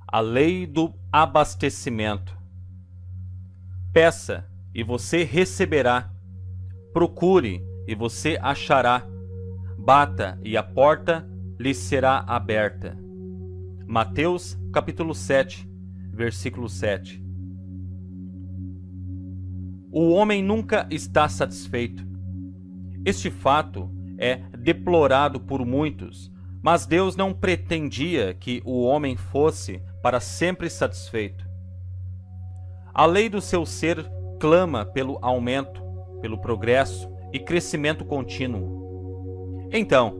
A lei do abastecimento. Peça e você receberá. Procure e você achará. Bata e a porta lhe será aberta. Mateus capítulo 7, versículo 7. O homem nunca está satisfeito. Este fato é deplorado por muitos, mas Deus não pretendia que o homem fosse para sempre satisfeito. A lei do seu ser clama pelo aumento, pelo progresso e crescimento contínuo. Então,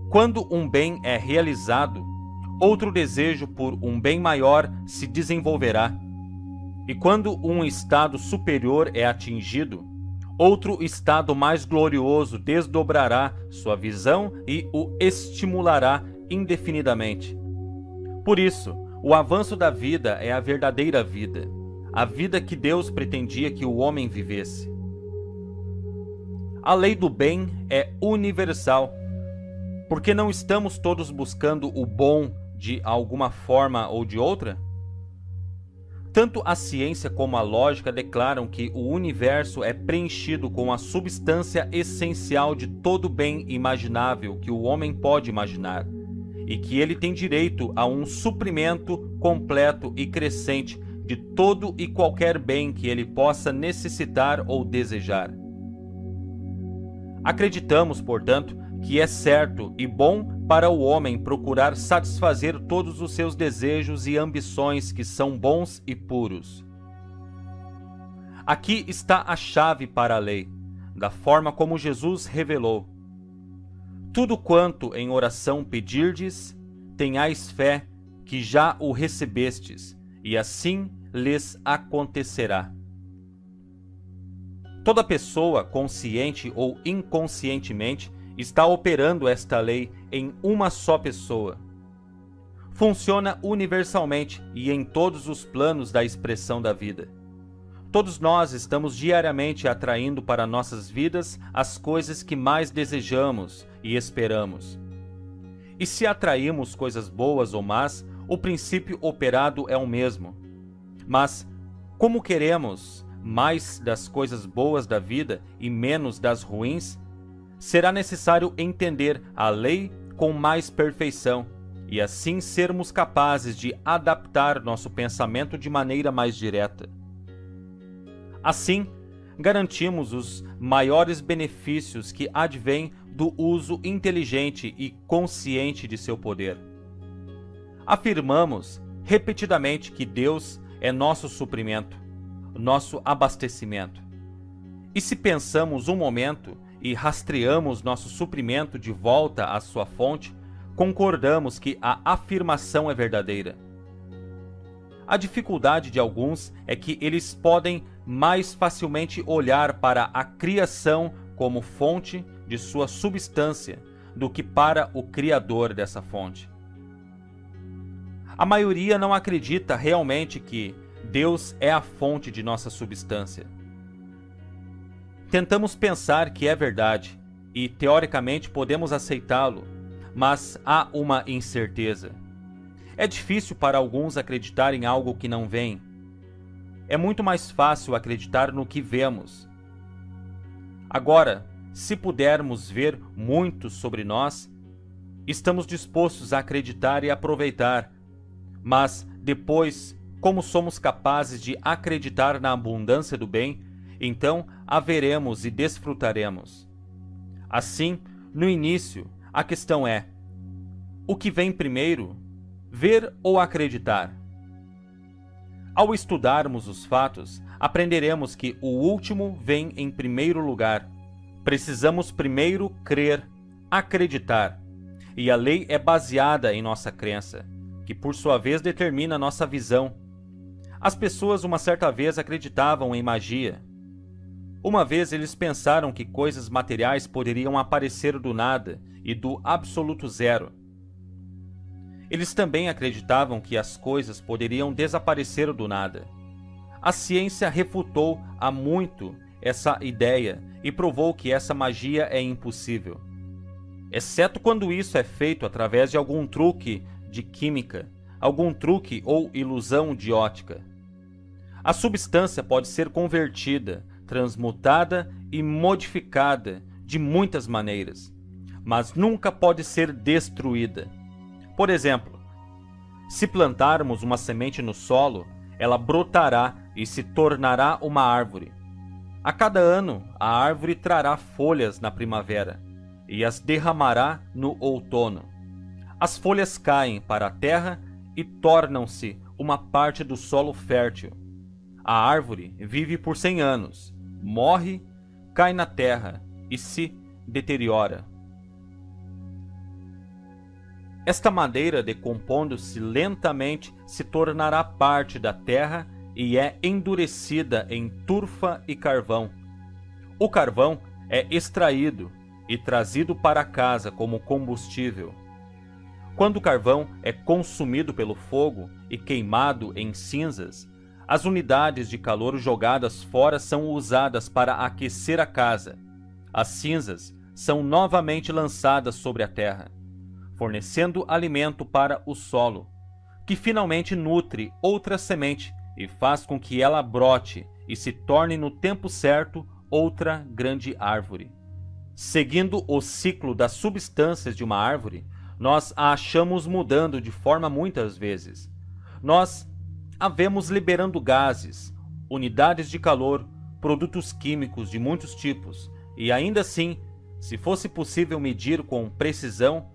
quando um bem é realizado, outro desejo por um bem maior se desenvolverá. E quando um estado superior é atingido, outro estado mais glorioso desdobrará sua visão e o estimulará indefinidamente. Por isso, o avanço da vida é a verdadeira vida, a vida que Deus pretendia que o homem vivesse. A lei do bem é universal, porque não estamos todos buscando o bom de alguma forma ou de outra? Tanto a ciência como a lógica declaram que o universo é preenchido com a substância essencial de todo bem imaginável que o homem pode imaginar, e que ele tem direito a um suprimento completo e crescente de todo e qualquer bem que ele possa necessitar ou desejar. Acreditamos, portanto, que é certo e bom para o homem procurar satisfazer todos os seus desejos e ambições que são bons e puros. Aqui está a chave para a lei, da forma como Jesus revelou. Tudo quanto em oração pedirdes, tenhais fé que já o recebestes, e assim lhes acontecerá. Toda pessoa, consciente ou inconscientemente, está operando esta lei em uma só pessoa. Funciona universalmente e em todos os planos da expressão da vida. Todos nós estamos diariamente atraindo para nossas vidas as coisas que mais desejamos e esperamos. E se atraímos coisas boas ou más, o princípio operado é o mesmo. Mas, como queremos mais das coisas boas da vida e menos das ruins, será necessário entender a lei com mais perfeição e assim sermos capazes de adaptar nosso pensamento de maneira mais direta. Assim, garantimos os maiores benefícios que advêm do uso inteligente e consciente de seu poder. Afirmamos repetidamente que Deus é nosso suprimento, nosso abastecimento. E se pensamos um momento e rastreamos nosso suprimento de volta à sua fonte, concordamos que a afirmação é verdadeira. A dificuldade de alguns é que eles podem mais facilmente olhar para a criação como fonte de sua substância do que para o Criador dessa fonte. A maioria não acredita realmente que Deus é a fonte de nossa substância. Tentamos pensar que é verdade e, teoricamente, podemos aceitá-lo, mas há uma incerteza. É difícil para alguns acreditar em algo que não vem. É muito mais fácil acreditar no que vemos. Agora, se pudermos ver muito sobre nós, estamos dispostos a acreditar e aproveitar, mas depois, como somos capazes de acreditar na abundância do bem, então haveremos e desfrutaremos. Assim, no início, a questão é: o que vem primeiro, ver ou acreditar? Ao estudarmos os fatos, aprenderemos que o último vem em primeiro lugar. Precisamos primeiro crer, acreditar, e a lei é baseada em nossa crença, que por sua vez determina nossa visão. As pessoas uma certa vez acreditavam em magia. Uma vez eles pensaram que coisas materiais poderiam aparecer do nada e do absoluto zero. Eles também acreditavam que as coisas poderiam desaparecer do nada. A ciência refutou há muito essa ideia e provou que essa magia é impossível. Exceto quando isso é feito através de algum truque de química, algum truque ou ilusão de ótica. A substância pode ser convertida, transmutada e modificada de muitas maneiras, mas nunca pode ser destruída. Por exemplo, se plantarmos uma semente no solo, ela brotará e se tornará uma árvore. A cada ano, a árvore trará folhas na primavera e as derramará no outono. As folhas caem para a terra e tornam-se uma parte do solo fértil. A árvore vive por 100 anos, morre, cai na terra e se deteriora. Esta madeira, decompondo-se lentamente, se tornará parte da terra e é endurecida em turfa e carvão. O carvão é extraído e trazido para casa como combustível. Quando o carvão é consumido pelo fogo e queimado em cinzas, as unidades de calor jogadas fora são usadas para aquecer a casa. As cinzas são novamente lançadas sobre a terra, fornecendo alimento para o solo, que finalmente nutre outra semente e faz com que ela brote e se torne no tempo certo outra grande árvore. Seguindo o ciclo das substâncias de uma árvore, nós a achamos mudando de forma muitas vezes. Nós a vemos liberando gases, unidades de calor, produtos químicos de muitos tipos, e ainda assim, se fosse possível medir com precisão,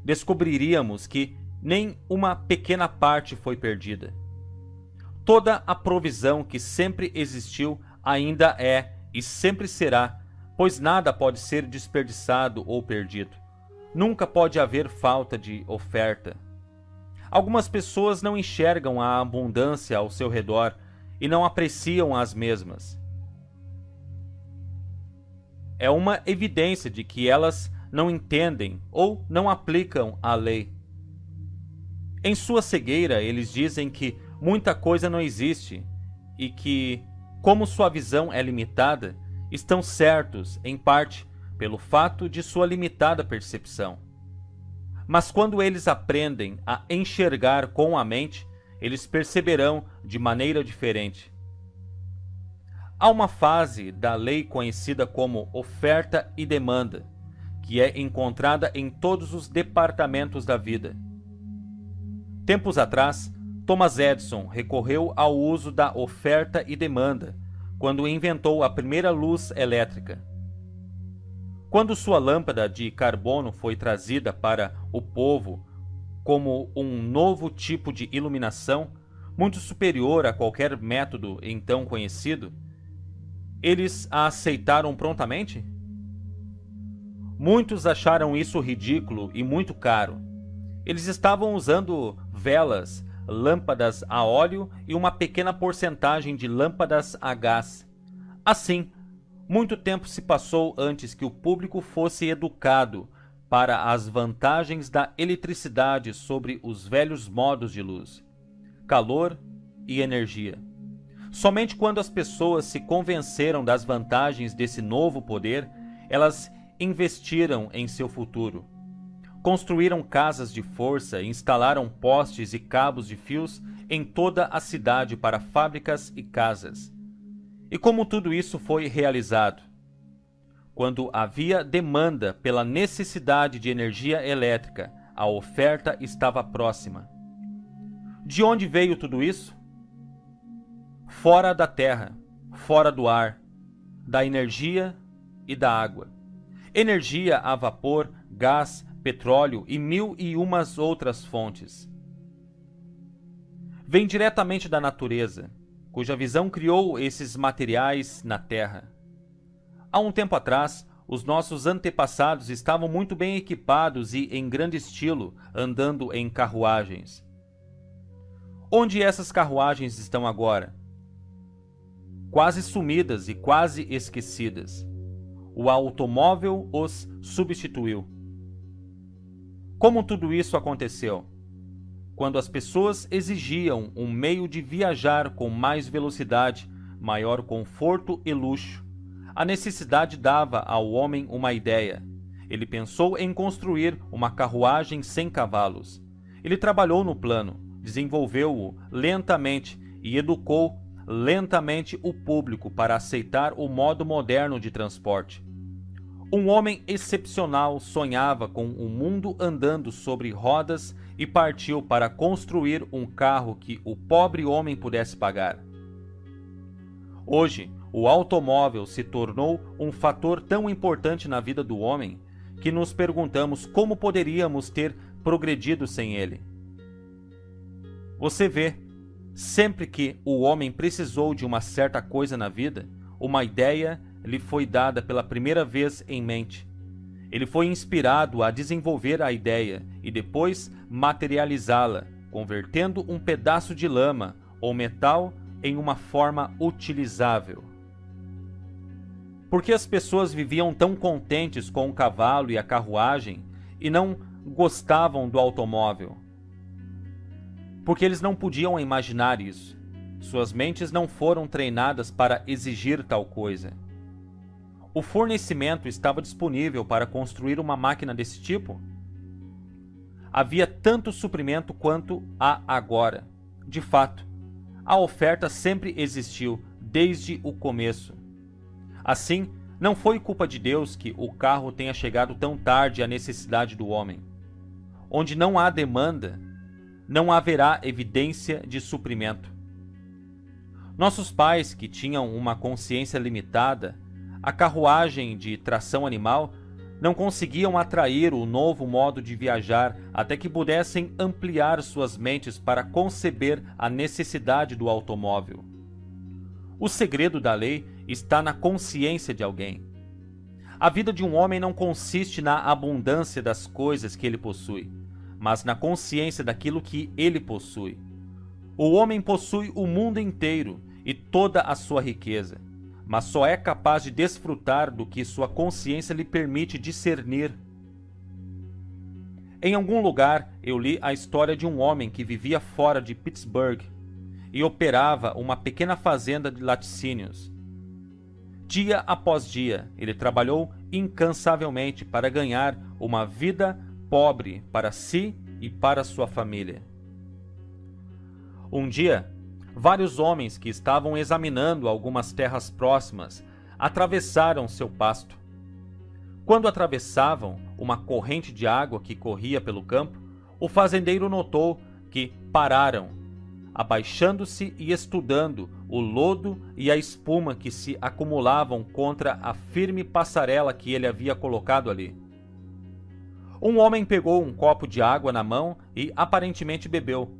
descobriríamos que nem uma pequena parte foi perdida. Toda a provisão que sempre existiu ainda é e sempre será, pois nada pode ser desperdiçado ou perdido. Nunca pode haver falta de oferta. Algumas pessoas não enxergam a abundância ao seu redor e não apreciam as mesmas. É uma evidência de que elas não entendem ou não aplicam a lei. Em sua cegueira, eles dizem que muita coisa não existe e que, como sua visão é limitada, estão certos, em parte, pelo fato de sua limitada percepção. Mas quando eles aprendem a enxergar com a mente, eles perceberão de maneira diferente. Há uma fase da lei conhecida como oferta e demanda, que é encontrada em todos os departamentos da vida. Tempos atrás, Thomas Edison recorreu ao uso da oferta e demanda quando inventou a primeira luz elétrica. Quando sua lâmpada de carbono foi trazida para o povo como um novo tipo de iluminação, muito superior a qualquer método então conhecido, eles a aceitaram prontamente? Muitos acharam isso ridículo e muito caro. Eles estavam usando velas, lâmpadas a óleo e uma pequena porcentagem de lâmpadas a gás. Assim, muito tempo se passou antes que o público fosse educado para as vantagens da eletricidade sobre os velhos modos de luz, calor e energia. Somente quando as pessoas se convenceram das vantagens desse novo poder, elas investiram em seu futuro. Construíram casas de força e instalaram postes e cabos de fios em toda a cidade para fábricas e casas. E como tudo isso foi realizado? Quando havia demanda pela necessidade de energia elétrica, a oferta estava próxima. De onde veio tudo isso? Fora da terra, fora do ar, da energia e da água. Energia a vapor, gás, petróleo e 1001 outras fontes. Vem diretamente da natureza, cuja visão criou esses materiais na Terra. Há um tempo atrás, os nossos antepassados estavam muito bem equipados e em grande estilo, andando em carruagens. Onde essas carruagens estão agora? Quase sumidas e quase esquecidas. O automóvel os substituiu. Como tudo isso aconteceu? Quando as pessoas exigiam um meio de viajar com mais velocidade, maior conforto e luxo, a necessidade dava ao homem uma ideia. Ele pensou em construir uma carruagem sem cavalos. Ele trabalhou no plano, desenvolveu-o lentamente e educou lentamente o público para aceitar o modo moderno de transporte. Um homem excepcional sonhava com um mundo andando sobre rodas e partiu para construir um carro que o pobre homem pudesse pagar. Hoje, o automóvel se tornou um fator tão importante na vida do homem que nos perguntamos como poderíamos ter progredido sem ele. Você vê, sempre que o homem precisou de uma certa coisa na vida, uma ideia lhe foi dada pela primeira vez em mente. Ele foi inspirado a desenvolver a ideia e depois materializá-la, convertendo um pedaço de lama ou metal em uma forma utilizável. Por que as pessoas viviam tão contentes com o cavalo e a carruagem e não gostavam do automóvel? Porque eles não podiam imaginar isso. Suas mentes não foram treinadas para exigir tal coisa. O fornecimento estava disponível para construir uma máquina desse tipo? Havia tanto suprimento quanto há agora. De fato, a oferta sempre existiu desde o começo. Assim, não foi culpa de Deus que o carro tenha chegado tão tarde à necessidade do homem. Onde não há demanda, não haverá evidência de suprimento. Nossos pais, que tinham uma consciência limitada, a carruagem de tração animal, não conseguiam atrair o novo modo de viajar até que pudessem ampliar suas mentes para conceber a necessidade do automóvel. O segredo da lei está na consciência de alguém. A vida de um homem não consiste na abundância das coisas que ele possui, mas na consciência daquilo que ele possui. O homem possui o mundo inteiro e toda a sua riqueza, mas só é capaz de desfrutar do que sua consciência lhe permite discernir. Em algum lugar eu li a história de um homem que vivia fora de Pittsburgh e operava uma pequena fazenda de laticínios. Dia após dia, ele trabalhou incansavelmente para ganhar uma vida pobre para si e para sua família. Um dia, vários homens que estavam examinando algumas terras próximas atravessaram seu pasto. Quando atravessavam uma corrente de água que corria pelo campo, o fazendeiro notou que pararam, abaixando-se e estudando o lodo e a espuma que se acumulavam contra a firme passarela que ele havia colocado ali. Um homem pegou um copo de água na mão e aparentemente bebeu.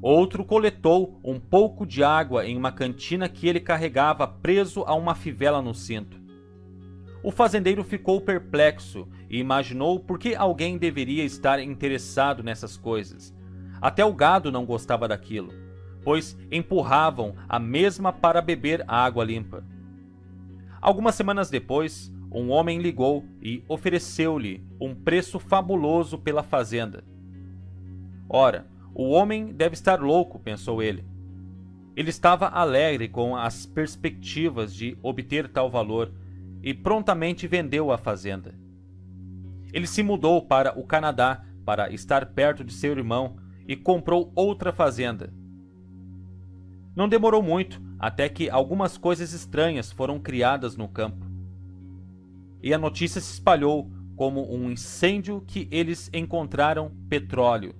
Outro coletou um pouco de água em uma cantina que ele carregava preso a uma fivela no cinto. O fazendeiro ficou perplexo e imaginou por que alguém deveria estar interessado nessas coisas. Até o gado não gostava daquilo, pois empurravam a mesma para beber água limpa. Algumas semanas depois, um homem ligou e ofereceu-lhe um preço fabuloso pela fazenda. Ora, o homem deve estar louco, pensou ele. Ele estava alegre com as perspectivas de obter tal valor e prontamente vendeu a fazenda. Ele se mudou para o Canadá para estar perto de seu irmão e comprou outra fazenda. Não demorou muito até que algumas coisas estranhas foram criadas no campo. E a notícia se espalhou como um incêndio que eles encontraram petróleo.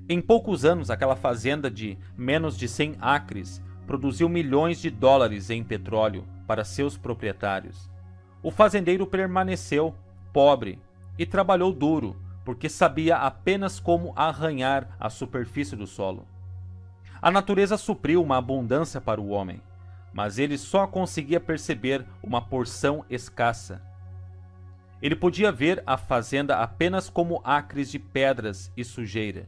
Em poucos anos, aquela fazenda de menos de 100 acres produziu milhões de dólares em petróleo para seus proprietários. O fazendeiro permaneceu pobre e trabalhou duro, porque sabia apenas como arranhar a superfície do solo. A natureza supriu uma abundância para o homem, mas ele só conseguia perceber uma porção escassa. Ele podia ver a fazenda apenas como acres de pedras e sujeira.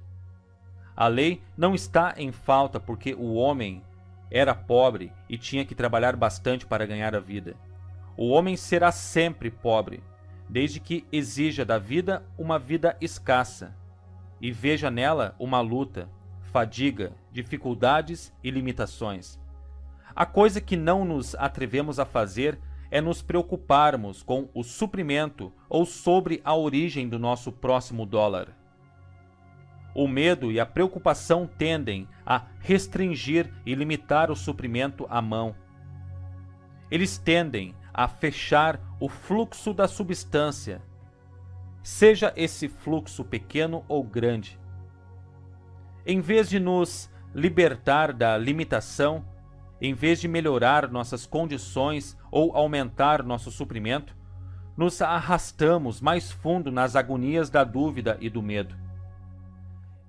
A lei não está em falta porque o homem era pobre e tinha que trabalhar bastante para ganhar a vida. O homem será sempre pobre, desde que exija da vida uma vida escassa e veja nela uma luta, fadiga, dificuldades e limitações. A coisa que não nos atrevemos a fazer é nos preocuparmos com o suprimento ou sobre a origem do nosso próximo dólar. o medo e a preocupação tendem a restringir e limitar o suprimento à mão. Eles tendem a fechar o fluxo da substância, seja esse fluxo pequeno ou grande. Em vez de nos libertar da limitação, em vez de melhorar nossas condições ou aumentar nosso suprimento, nos arrastamos mais fundo nas agonias da dúvida e do medo.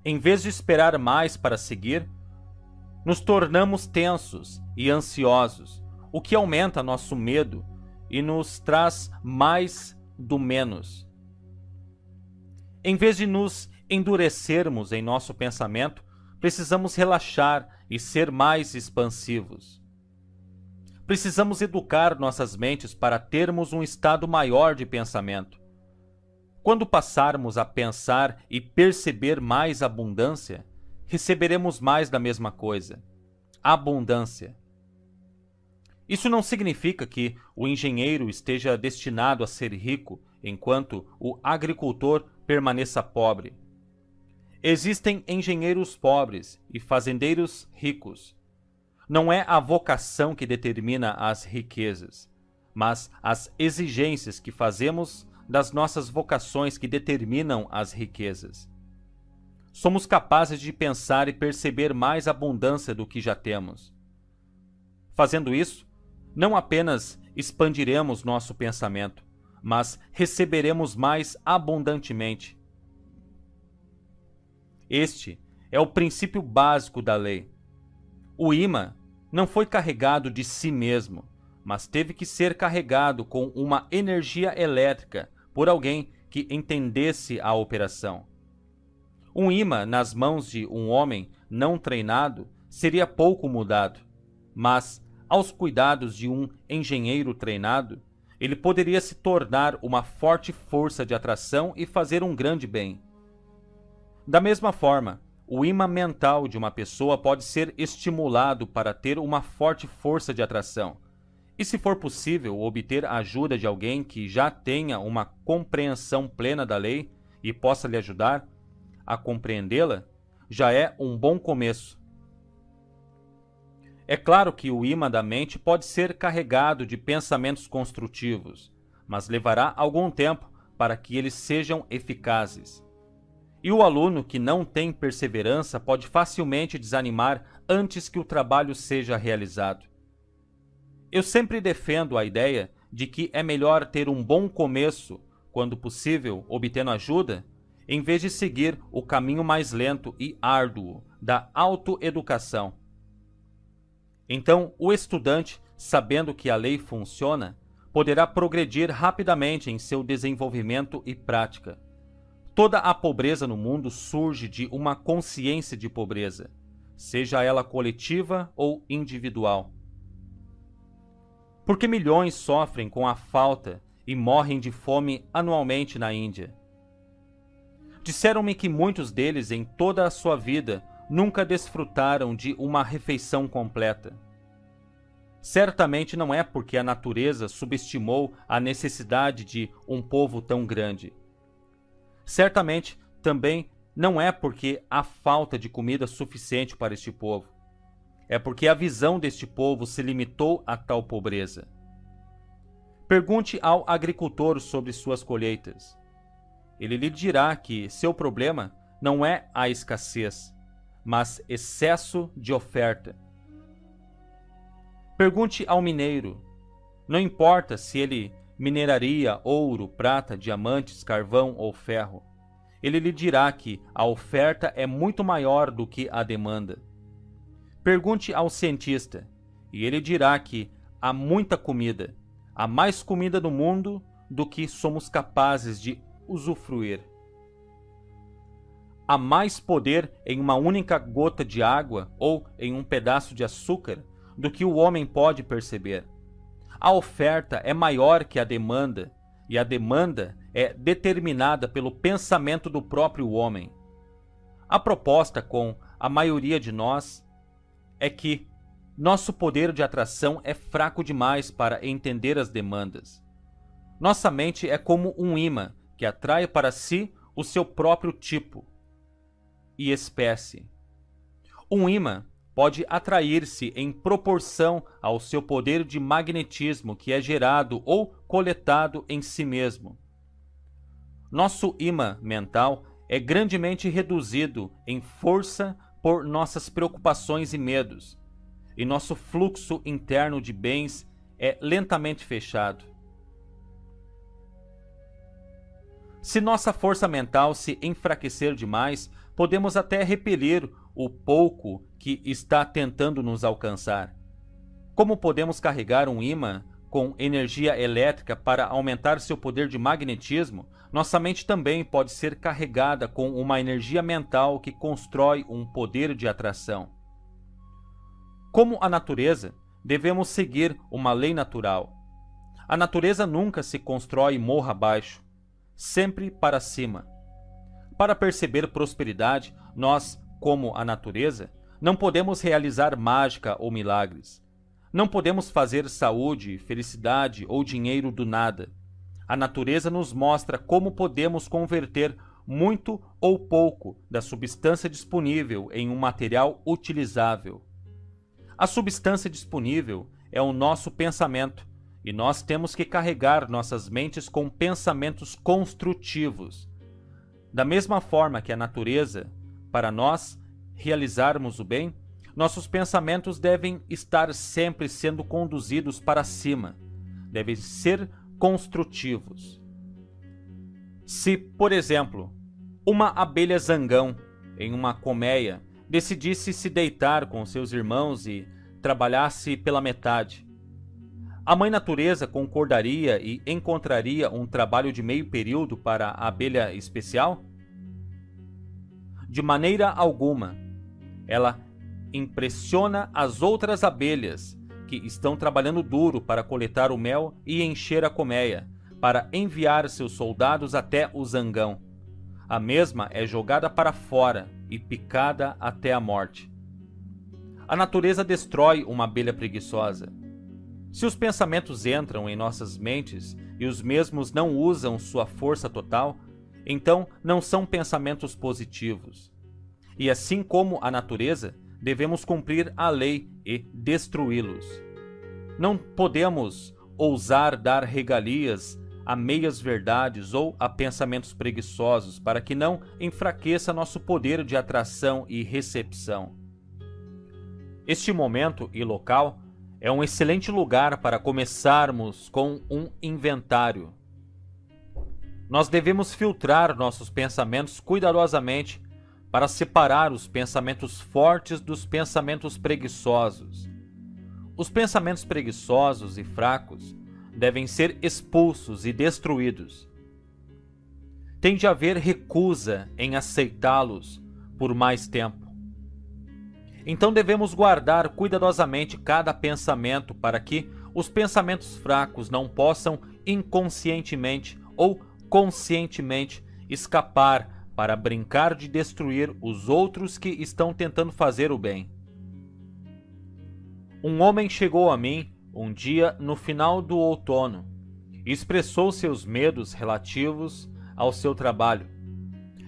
Em vez de esperar mais para seguir, nos tornamos tensos e ansiosos, o que aumenta nosso medo e nos traz mais do menos. Em vez de nos endurecermos em nosso pensamento, precisamos relaxar e ser mais expansivos. Precisamos educar nossas mentes para termos um estado maior de pensamento. Quando passarmos a pensar e perceber mais abundância, receberemos mais da mesma coisa: abundância. Isso não significa que o engenheiro esteja destinado a ser rico, enquanto o agricultor permaneça pobre. Existem engenheiros pobres e fazendeiros ricos. Não é a vocação que determina as riquezas, mas as exigências que fazemos das nossas vocações que determinam as riquezas. Somos capazes de pensar e perceber mais abundância do que já temos. Fazendo isso, não apenas expandiremos nosso pensamento, mas receberemos mais abundantemente. Este é o princípio básico da lei. O ímã não foi carregado de si mesmo, mas teve que ser carregado com uma energia elétrica por alguém que entendesse a operação. Um ímã nas mãos de um homem não treinado seria pouco mudado, mas, aos cuidados de um engenheiro treinado, ele poderia se tornar uma forte força de atração e fazer um grande bem. Da mesma forma, o ímã mental de uma pessoa pode ser estimulado para ter uma forte força de atração. E se for possível obter a ajuda de alguém que já tenha uma compreensão plena da lei e possa lhe ajudar a compreendê-la, já é um bom começo. É claro que o ímã da mente pode ser carregado de pensamentos construtivos, mas levará algum tempo para que eles sejam eficazes. E o aluno que não tem perseverança pode facilmente desanimar antes que o trabalho seja realizado. Eu sempre defendo a ideia de que é melhor ter um bom começo, quando possível, obtendo ajuda, em vez de seguir o caminho mais lento e árduo da autoeducação. Então, o estudante, sabendo que a lei funciona, poderá progredir rapidamente em seu desenvolvimento e prática. Toda a pobreza no mundo surge de uma consciência de pobreza, seja ela coletiva ou individual. Por que milhões sofrem com a falta e morrem de fome anualmente na Índia? Disseram-me que muitos deles, em toda a sua vida, nunca desfrutaram de uma refeição completa. Certamente não é porque a natureza subestimou a necessidade de um povo tão grande. Certamente também não é porque há falta de comida suficiente para este povo. É porque a visão deste povo se limitou a tal pobreza. Pergunte ao agricultor sobre suas colheitas. Ele lhe dirá que seu problema não é a escassez, mas excesso de oferta. Pergunte ao mineiro. Não importa se ele mineraria ouro, prata, diamantes, carvão ou ferro. Ele lhe dirá que a oferta é muito maior do que a demanda. Pergunte ao cientista, e ele dirá que há muita comida, há mais comida no mundo do que somos capazes de usufruir. Há mais poder em uma única gota de água ou em um pedaço de açúcar do que o homem pode perceber. A oferta é maior que a demanda, e a demanda é determinada pelo pensamento do próprio homem. A proposta com a maioria de nós é que nosso poder de atração é fraco demais para entender as demandas. Nossa mente é como um ímã que atrai para si o seu próprio tipo. e espécie. Um ímã pode atrair-se em proporção ao seu poder de magnetismo que é gerado ou coletado em si mesmo. Nosso ímã mental é grandemente reduzido em força por nossas preocupações e medos, e nosso fluxo interno de bens é lentamente fechado. Se nossa força mental se enfraquecer demais, podemos até repelir o pouco que está tentando nos alcançar. Como podemos carregar um ímã com energia elétrica para aumentar seu poder de magnetismo, nossa mente também pode ser carregada com uma energia mental que constrói um poder de atração. Como a natureza, devemos seguir uma lei natural. A natureza nunca se constrói morro abaixo, sempre para cima. Para perceber prosperidade, nós, como a natureza, não podemos realizar mágica ou milagres. Não podemos fazer saúde, felicidade ou dinheiro do nada. A natureza nos mostra como podemos converter muito ou pouco da substância disponível em um material utilizável. A substância disponível é o nosso pensamento, e nós temos que carregar nossas mentes com pensamentos construtivos. Da mesma forma que a natureza, para nós realizarmos o bem, nossos pensamentos devem estar sempre sendo conduzidos para cima, devem ser construtivos. Se, por exemplo, uma abelha zangão em uma colmeia decidisse se deitar com seus irmãos e trabalhasse pela metade, a mãe natureza concordaria e encontraria um trabalho de meio período para a abelha especial? De maneira alguma. Ela impressiona as outras abelhas que estão trabalhando duro para coletar o mel e encher a colmeia, para enviar seus soldados até o zangão. A mesma é jogada para fora e picada até a morte. A natureza destrói uma abelha preguiçosa. Se os pensamentos entram em nossas mentes e os mesmos não usam sua força total, então não são pensamentos positivos. E assim como a natureza, devemos cumprir a lei e destruí-los. Não podemos ousar dar regalias a meias verdades ou a pensamentos preguiçosos para que não enfraqueça nosso poder de atração e recepção. Este momento e local é um excelente lugar para começarmos com um inventário. Nós devemos filtrar nossos pensamentos cuidadosamente para separar os pensamentos fortes dos pensamentos preguiçosos. Os pensamentos preguiçosos e fracos devem ser expulsos e destruídos. Tem de haver recusa em aceitá-los por mais tempo. Então devemos guardar cuidadosamente cada pensamento para que os pensamentos fracos não possam inconscientemente ou conscientemente escapar para brincar de destruir os outros que estão tentando fazer o bem. Um homem chegou a mim um dia no final do outono e expressou seus medos relativos ao seu trabalho.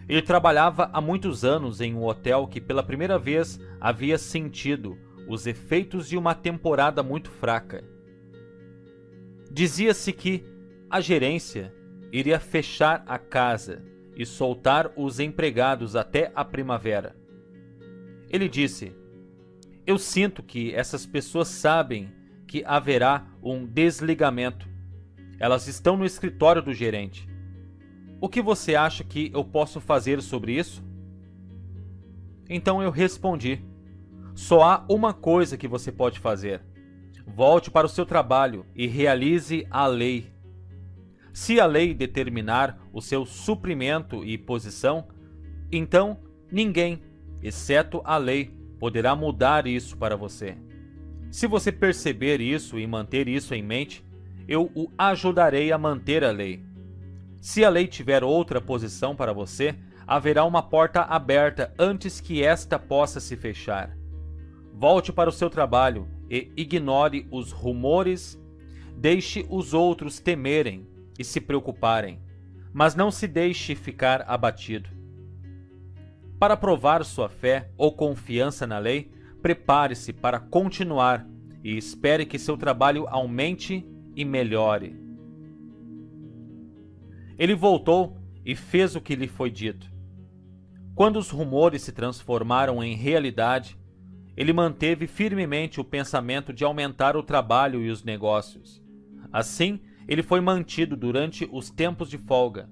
Ele trabalhava há muitos anos em um hotel que pela primeira vez havia sentido os efeitos de uma temporada muito fraca. Dizia-se que a gerência iria fechar a casa e soltar os empregados até a primavera. Ele disse: "Eu sinto que essas pessoas sabem que haverá um desligamento. Elas estão no escritório do gerente. O que você acha que eu posso fazer sobre isso?" Então eu respondi: "Só há uma coisa que você pode fazer. Volte para o seu trabalho e realize a lei. Se a lei determinar o seu suprimento e posição, então ninguém, exceto a lei, poderá mudar isso para você. Se você perceber isso e manter isso em mente, eu o ajudarei a manter a lei. Se a lei tiver outra posição para você, haverá uma porta aberta antes que esta possa se fechar. Volte para o seu trabalho e ignore os rumores, deixe os outros temerem e se preocuparem, mas não se deixe ficar abatido. Para provar sua fé ou confiança na lei, prepare-se para continuar e espere que seu trabalho aumente e melhore. Ele voltou e fez o que lhe foi dito. Quando os rumores se transformaram em realidade, ele manteve firmemente o pensamento de aumentar o trabalho e os negócios. Assim, ele foi mantido durante os tempos de folga.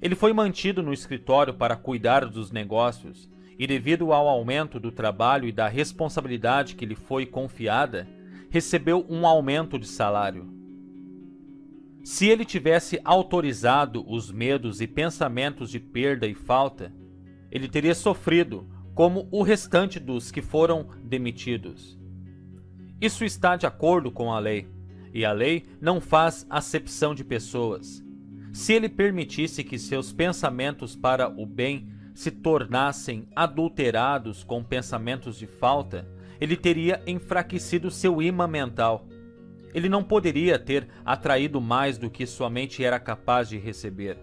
Ele foi mantido no escritório para cuidar dos negócios e, devido ao aumento do trabalho e da responsabilidade que lhe foi confiada, recebeu um aumento de salário. Se ele tivesse autorizado os medos e pensamentos de perda e falta, ele teria sofrido como o restante dos que foram demitidos. Isso está de acordo com a lei, e a lei não faz acepção de pessoas. Se ele permitisse que seus pensamentos para o bem se tornassem adulterados com pensamentos de falta, ele teria enfraquecido seu imã mental. Ele não poderia ter atraído mais do que sua mente era capaz de receber.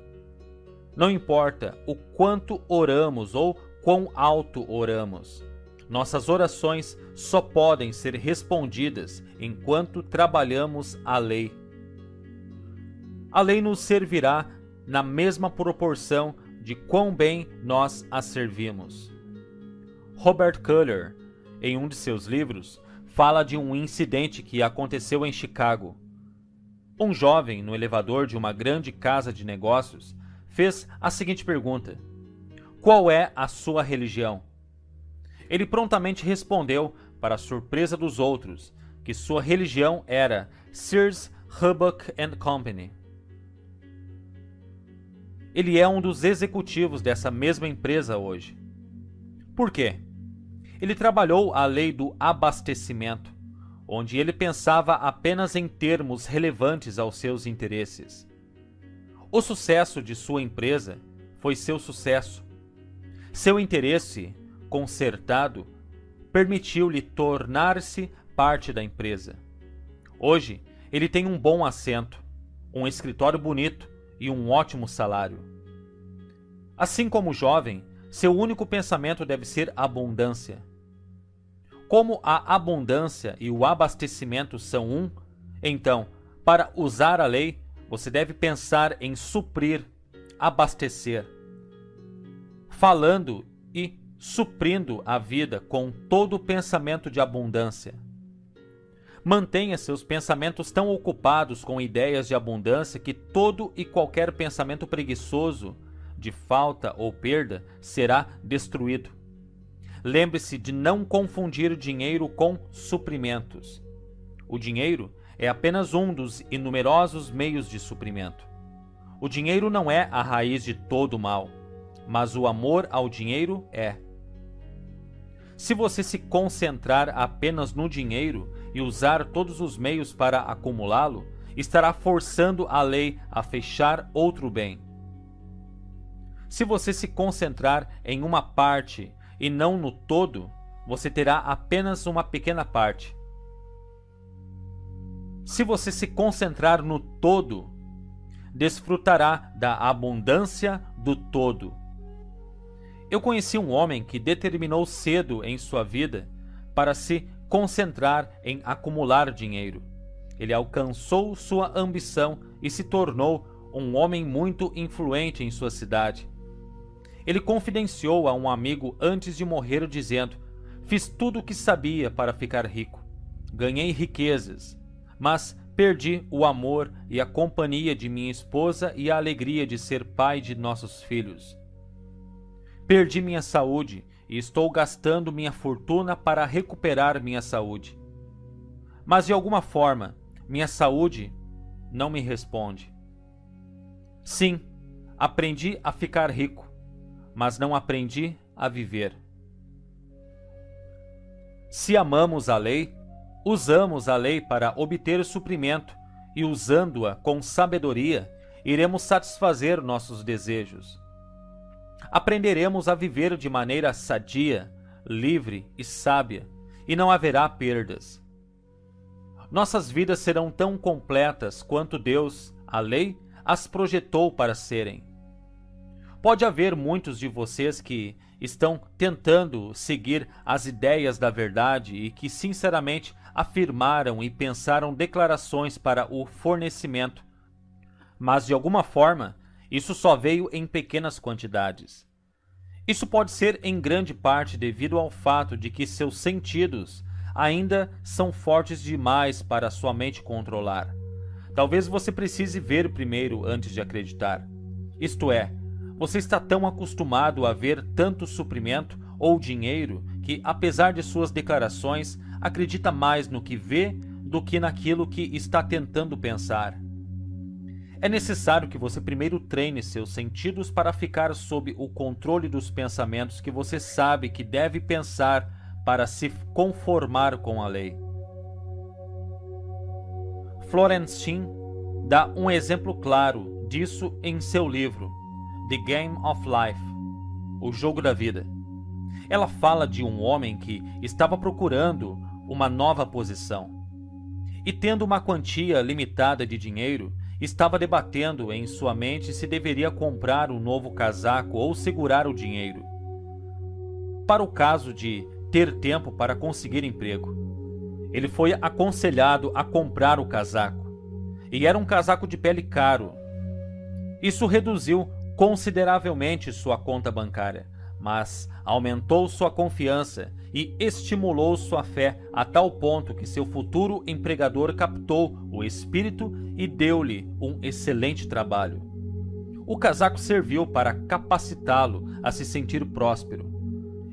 Não importa o quanto oramos ou quão alto oramos, nossas orações só podem ser respondidas enquanto trabalhamos a lei. A lei nos servirá na mesma proporção de quão bem nós a servimos. Robert Kuller, em um de seus livros, fala de um incidente que aconteceu em Chicago. Um jovem, no elevador de uma grande casa de negócios, fez a seguinte pergunta: qual é a sua religião? Ele prontamente respondeu, para a surpresa dos outros, que sua religião era Sears, Roebuck & Company. Ele é um dos executivos dessa mesma empresa hoje. Por quê? Ele trabalhou a lei do abastecimento, onde ele pensava apenas em termos relevantes aos seus interesses. O sucesso de sua empresa foi seu sucesso. Seu interesse concertado permitiu-lhe tornar-se parte da empresa. Hoje, ele tem um bom assento, um escritório bonito e um ótimo salário. Assim como o jovem, seu único pensamento deve ser abundância. Como a abundância e o abastecimento são um, então, para usar a lei, você deve pensar em suprir, abastecer, falando e suprindo a vida com todo o pensamento de abundância. Mantenha seus pensamentos tão ocupados com ideias de abundância que todo e qualquer pensamento preguiçoso de falta ou perda será destruído. Lembre-se de não confundir dinheiro com suprimentos. O dinheiro é apenas um dos inumerosos meios de suprimento. O dinheiro não é a raiz de todo o mal, mas o amor ao dinheiro é. Se você se concentrar apenas no dinheiro e usar todos os meios para acumulá-lo, estará forçando a lei a fechar outro bem. Se você se concentrar em uma parte e não no todo, você terá apenas uma pequena parte. Se você se concentrar no todo, desfrutará da abundância do todo. Eu conheci um homem que determinou cedo em sua vida para se concentrar em acumular dinheiro. Ele alcançou sua ambição e se tornou um homem muito influente em sua cidade. Ele confidenciou a um amigo antes de morrer dizendo: fiz tudo o que sabia para ficar rico. Ganhei riquezas, mas perdi o amor e a companhia de minha esposa e a alegria de ser pai de nossos filhos. Perdi minha saúde e estou gastando minha fortuna para recuperar minha saúde. Mas de alguma forma, minha saúde não me responde. Sim, aprendi a ficar rico, mas não aprendi a viver. Se amamos a lei, usamos a lei para obter suprimento e, usando-a com sabedoria, iremos satisfazer nossos desejos. Aprenderemos a viver de maneira sadia, livre e sábia, e não haverá perdas. Nossas vidas serão tão completas quanto Deus, a lei, as projetou para serem. Pode haver muitos de vocês que estão tentando seguir as ideias da verdade e que sinceramente afirmaram e pensaram declarações para o fornecimento, mas de alguma forma isso só veio em pequenas quantidades. Isso pode ser em grande parte devido ao fato de que seus sentidos ainda são fortes demais para sua mente controlar. Talvez você precise ver primeiro antes de acreditar. Isto é, você está tão acostumado a ver tanto suprimento ou dinheiro que, apesar de suas declarações, acredita mais no que vê do que naquilo que está tentando pensar. É necessário que você primeiro treine seus sentidos para ficar sob o controle dos pensamentos que você sabe que deve pensar para se conformar com a lei. Florence Shinn dá um exemplo claro disso em seu livro The Game of Life, O Jogo da Vida. Ela fala de um homem que estava procurando uma nova posição e, tendo uma quantia limitada de dinheiro, estava debatendo em sua mente se deveria comprar um novo casaco ou segurar o dinheiro, para o caso de ter tempo para conseguir emprego. Ele foi aconselhado a comprar o casaco, e era um casaco de pele caro. Isso reduziu consideravelmente sua conta bancária, mas aumentou sua confiança e estimulou sua fé a tal ponto que seu futuro empregador captou o espírito e deu-lhe um excelente trabalho. O casaco serviu para capacitá-lo a se sentir próspero,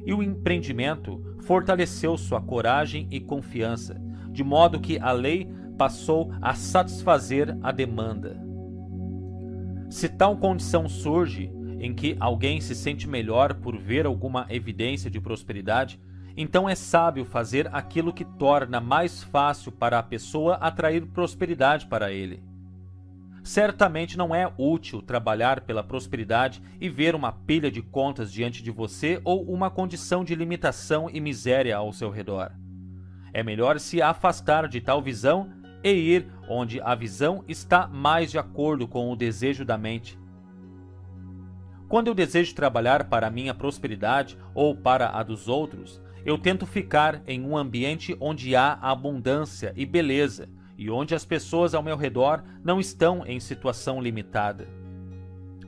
e o empreendimento fortaleceu sua coragem e confiança, de modo que a lei passou a satisfazer a demanda. Se tal condição surge em que alguém se sente melhor por ver alguma evidência de prosperidade, então é sábio fazer aquilo que torna mais fácil para a pessoa atrair prosperidade para ele. Certamente não é útil trabalhar pela prosperidade e ver uma pilha de contas diante de você ou uma condição de limitação e miséria ao seu redor. É melhor se afastar de tal visão e ir onde a visão está mais de acordo com o desejo da mente. Quando eu desejo trabalhar para a minha prosperidade ou para a dos outros, eu tento ficar em um ambiente onde há abundância e beleza e onde as pessoas ao meu redor não estão em situação limitada.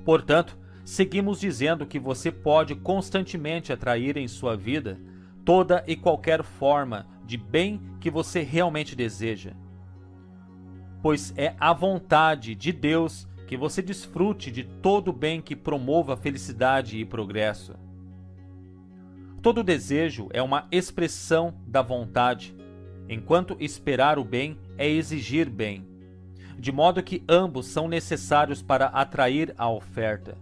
Portanto, seguimos dizendo que você pode constantemente atrair em sua vida toda e qualquer forma de bem que você realmente deseja, pois é a vontade de Deus que você desfrute de todo o bem que promova felicidade e progresso. Todo desejo é uma expressão da vontade, enquanto esperar o bem é exigir bem, de modo que ambos são necessários para atrair a oferta.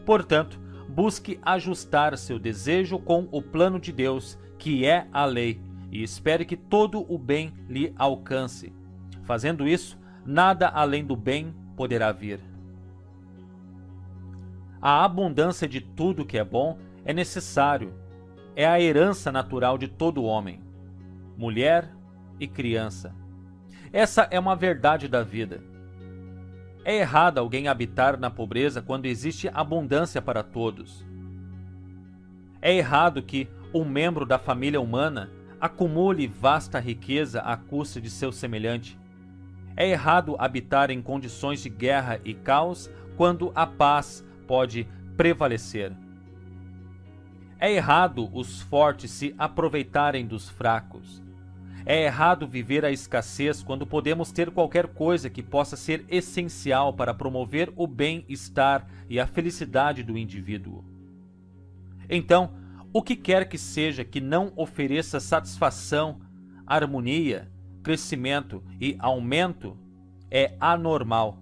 Portanto, busque ajustar seu desejo com o plano de Deus, que é a lei, e espere que todo o bem lhe alcance. Fazendo isso, nada além do bem poderá vir. A abundância de tudo que é bom é necessário. É a herança natural de todo homem, mulher e criança. Essa é uma verdade da vida. É errado alguém habitar na pobreza quando existe abundância para todos. É errado que um membro da família humana acumule vasta riqueza à custa de seu semelhante. É errado habitar em condições de guerra e caos quando a paz pode prevalecer. É errado os fortes se aproveitarem dos fracos. É errado viver a escassez quando podemos ter qualquer coisa que possa ser essencial para promover o bem-estar e a felicidade do indivíduo. Então, o que quer que seja que não ofereça satisfação, harmonia, crescimento e aumento é anormal.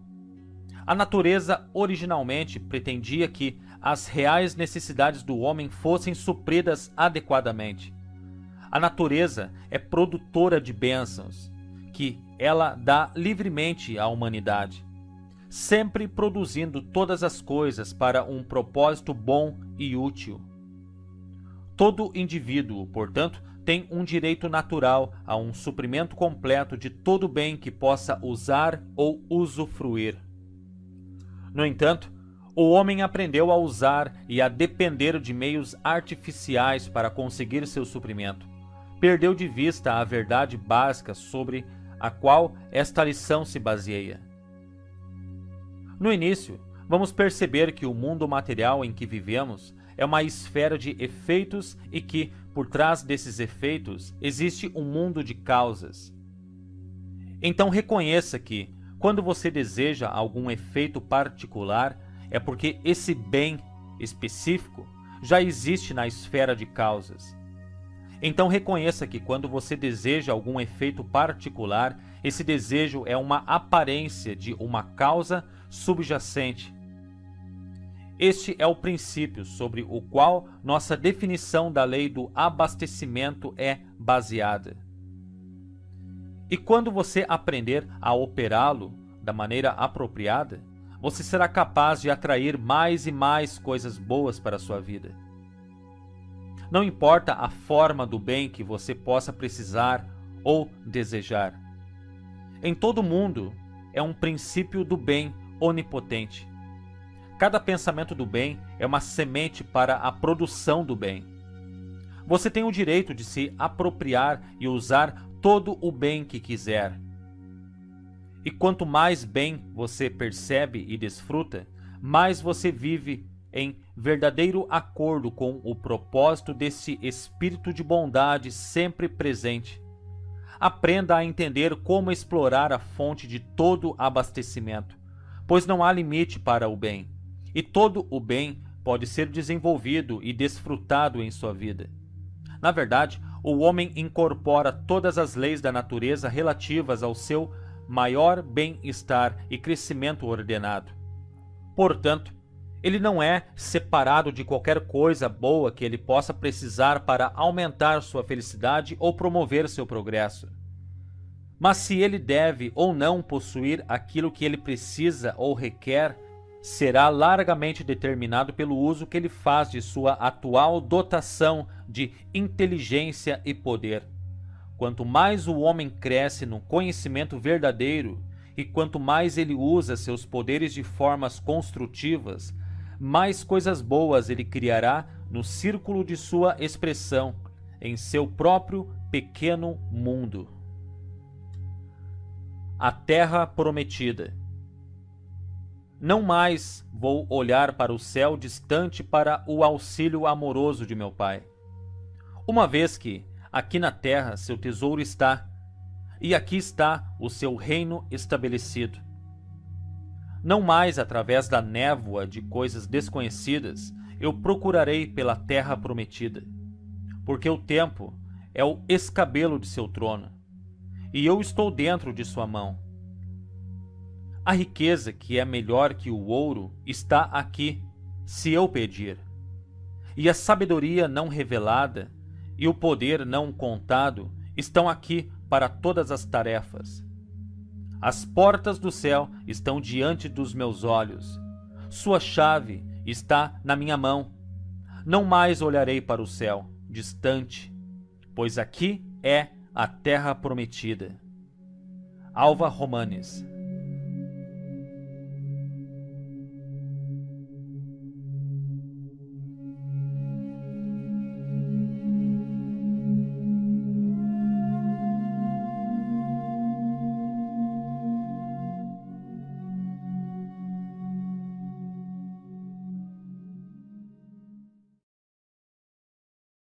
A natureza originalmente pretendia que as reais necessidades do homem fossem supridas adequadamente. A natureza é produtora de bênçãos, que ela dá livremente à humanidade, sempre produzindo todas as coisas para um propósito bom e útil. Todo indivíduo, portanto, tem um direito natural a um suprimento completo de todo bem que possa usar ou usufruir. No entanto, O homem aprendeu a usar e a depender de meios artificiais para conseguir seu suprimento. Perdeu de vista a verdade básica sobre a qual esta lição se baseia. No início, vamos perceber que o mundo material em que vivemos é uma esfera de efeitos e que, por trás desses efeitos, existe um mundo de causas. Então reconheça que, quando você deseja algum efeito particular, é porque esse bem específico já existe na esfera de causas. Então reconheça que quando você deseja algum efeito particular, esse desejo é uma aparência de uma causa subjacente. Este é o princípio sobre o qual nossa definição da lei do abastecimento é baseada. E quando você aprender a operá-lo da maneira apropriada, você será capaz de atrair mais e mais coisas boas para a sua vida. Não importa a forma do bem que você possa precisar ou desejar. Em todo mundo é um princípio do bem onipotente. Cada pensamento do bem é uma semente para a produção do bem. Você tem o direito de se apropriar e usar todo o bem que quiser. E quanto mais bem você percebe e desfruta, mais você vive em verdadeiro acordo com o propósito desse espírito de bondade sempre presente. Aprenda a entender como explorar a fonte de todo abastecimento, pois não há limite para o bem, e todo o bem pode ser desenvolvido e desfrutado em sua vida. Na verdade, o homem incorpora todas as leis da natureza relativas ao seu maior bem-estar e crescimento ordenado. Portanto, ele não é separado de qualquer coisa boa que ele possa precisar para aumentar sua felicidade ou promover seu progresso. Mas se ele deve ou não possuir aquilo que ele precisa ou requer, será largamente determinado pelo uso que ele faz de sua atual dotação de inteligência e poder. Quanto mais o homem cresce no conhecimento verdadeiro e quanto mais ele usa seus poderes de formas construtivas, mais coisas boas ele criará no círculo de sua expressão, em seu próprio pequeno mundo. A Terra Prometida. Não mais vou olhar para o céu distante para o auxílio amoroso de meu Pai. Uma vez que aqui na terra seu tesouro está, e aqui está o seu reino estabelecido. Não mais através da névoa de coisas desconhecidas eu procurarei pela terra prometida, porque o tempo é o escabelo de seu trono, e eu estou dentro de sua mão. A riqueza, que é melhor que o ouro, está aqui, se eu pedir. E a sabedoria não revelada e o poder não contado estão aqui para todas as tarefas. As portas do céu estão diante dos meus olhos. Sua chave está na minha mão. Não mais olharei para o céu, distante, pois aqui é a terra prometida. Alva Romanes.